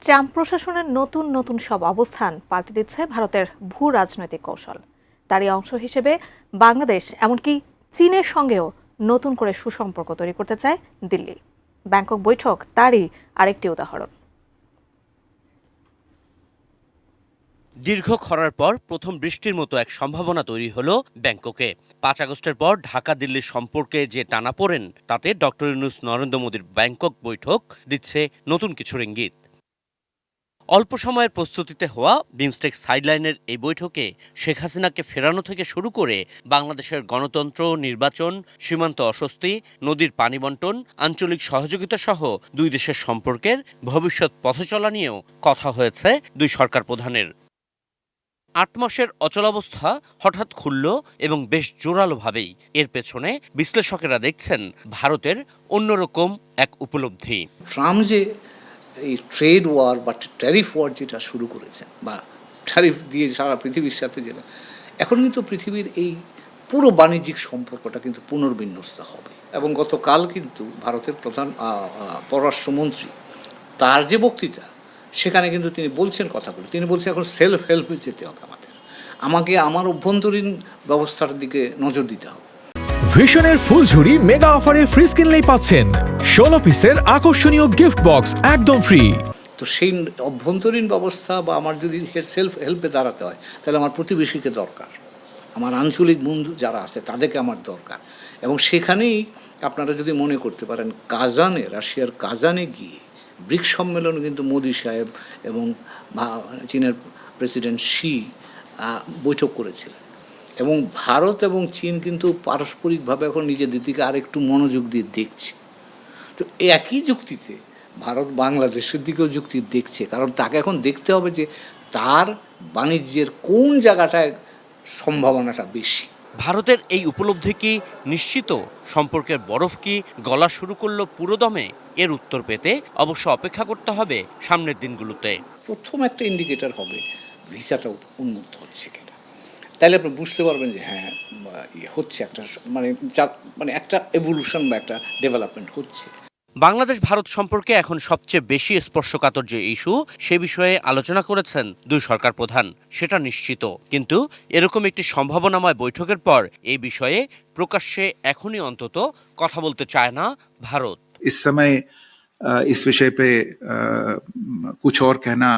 Trump প্রশাসনের নতুন নতুন সব অবস্থান পাল্টে দিচ্ছে ভারতের ভূ রাজনৈতিক কৌশল। তারই অংশ হিসেবে বাংলাদেশ এমনকি চীনের সঙ্গেও নতুন করে সুসম্পর্ক তৈরি করতে চায় দিল্লি। ব্যাংকক বৈঠক তারই আরেকটি উদাহরণ। দীর্ঘ খরার পর প্রথম বৃষ্টির মতো এক সম্ভাবনা তৈরি হলো ব্যাংককে। 5 আগস্টের পর ঢাকা দিল্লির সম্পর্কে যে টানাপোড়েন, তাতে ডক্টর ইউনূস নরেন্দ্র মোদীর ব্যাংকক বৈঠক দিচ্ছে নতুন কিছুর ইঙ্গিত। অল্প সময়ের প্রস্তুতিতে হওয়া বিমস্টেক সাইডলাইনের এই বৈঠকে শেখ হাসিনাকে ফেরানো থেকে শুরু করে বাংলাদেশের গণতন্ত্র, নির্বাচন, সীমান্ত অস্বস্তি, নদীর পানি বন্টন, আঞ্চলিক সহযোগিতা সহ দুই দেশের সম্পর্কের ভবিষ্যৎ পথচলা নিয়েও কথা হয়েছে দুই সরকার প্রধানের। 8 মাসের অচলাবস্থা হঠাৎ খুলল এবং বেশ জোরালোভাবেই। এর পেছনে বিশ্লেষকেরা দেখছেন ভারতের অন্যরকম এক উপলব্ধি। ট্রাম্প যে এই ট্রেড ওয়ার বা ট্যারিফ ওয়ার যেটা শুরু করেছেন, বা ট্যারিফ দিয়ে সারা পৃথিবীর সাথে যেটা, এখন কিন্তু পৃথিবীর এই পুরো বাণিজ্যিক সম্পর্কটা কিন্তু পুনর্বিন্যস্ত হবে। এবং গতকাল কিন্তু ভারতের প্রধান পররাষ্ট্রমন্ত্রী তার যে বক্তৃতা, সেখানে কিন্তু তিনি বলছেন কথাগুলো, তিনি বলছেন এখন সেলফ হেল্পে যেতে হবে, আমাকে আমার অভ্যন্তরীণ ব্যবস্থার দিকে নজর দিতে হবে। ভিশনের ফুলঝুরি মেগা অফারে ফ্রিজ কিনলেই পাচ্ছেন 16 পিসের আকর্ষণীয় গিফট বক্স একদম ফ্রি। তো সেই অভ্যন্তরীণ ব্যবস্থা বা আমার যদি সেলফ হেল্পে দাঁড়াতে হয়, তাহলে আমার প্রতিবেশীকে দরকার, আমার আঞ্চলিক বন্ধু যারা আছে তাদেরকে আমার দরকার। এবং সেখানেই আপনারা যদি মনে করতে পারেন, কাজানে, রাশিয়ার কাজানে গিয়ে ব্রিক্স সম্মেলনে কিন্তু মোদি সাহেব এবং চীনের প্রেসিডেন্ট শি বৈঠক করেছিলেন। এবং ভারত এবং চীন কিন্তু পারস্পরিকভাবে এখন নিজেদের দিকে আরেকটু মনোযোগ দিয়ে দেখছে। তো একই যুক্তিতে ভারত বাংলাদেশের দিকেও যুক্তি দেখছে, কারণ তাকে এখন দেখতে হবে যে তার বাণিজ্যের কোন জায়গাটায় সম্ভাবনাটা বেশি। ভারতের এই উপলব্ধি কি নিশ্চিত? সম্পর্কের বরফ কি গলা শুরু করলো পুরোদমে? এর উত্তর পেতে অবশ্য অপেক্ষা করতে হবে সামনের দিনগুলোতে। প্রথম একটা ইন্ডিকেটর হবে ভিসাটা উন্মুক্ত হচ্ছে কিনা, তাহলে আপনি বুঝতে পারবেন যে হ্যাঁ হচ্ছে একটা মানে একটা এভলিউশন বা একটা ডেভেলপমেন্ট হচ্ছে। বাংলাদেশ ভারত সম্পর্কে এখন সবচেয়ে বেশি স্পর্শকাতর যে ইস্যু, সে বিষয়ে আলোচনা করেছেন দুই সরকার প্রধান, সেটা নিশ্চিত। কিন্তু এরকম একটি সম্ভাবনাময় বৈঠকের পর এই বিষয়ে প্রকাশ্যে এখনই অন্তত কথা বলতে চায় না ভারত। इस समय इस विषय पे कुछ और कहना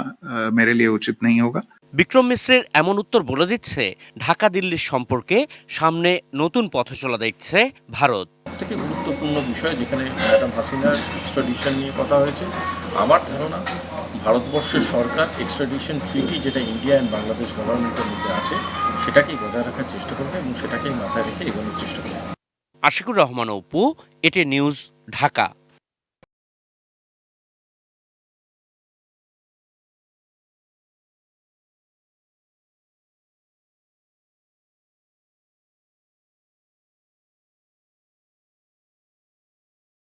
मेरे लिए उचित नहीं होगा। বিক্রম মিশ্রের এমন উত্তর বলে দিচ্ছে ঢাকা দিল্লির সম্পর্কে সামনে নতুন পথচলা দেখছে ভারত। থেকে গুরুত্বপূর্ণ বিষয় যেখানে ম্যাডাম হাসিনার এক্সট্রাডিশন নিয়ে কথা হয়েছে, আমার ধারণা ভারতবর্ষের সরকার এক্সট্রাডিশন ট্রিটি যেটা ইন্ডিয়া অ্যান্ড বাংলাদেশ গভর্নমেন্টের মধ্যে আছে, সেটাকেই বজায় রাখার চেষ্টা করবে এবং সেটাকেই মাথায় রেখে এগোনোর চেষ্টা করবে। আশিকুর রহমান অপু, এটি নিউজ, ঢাকা।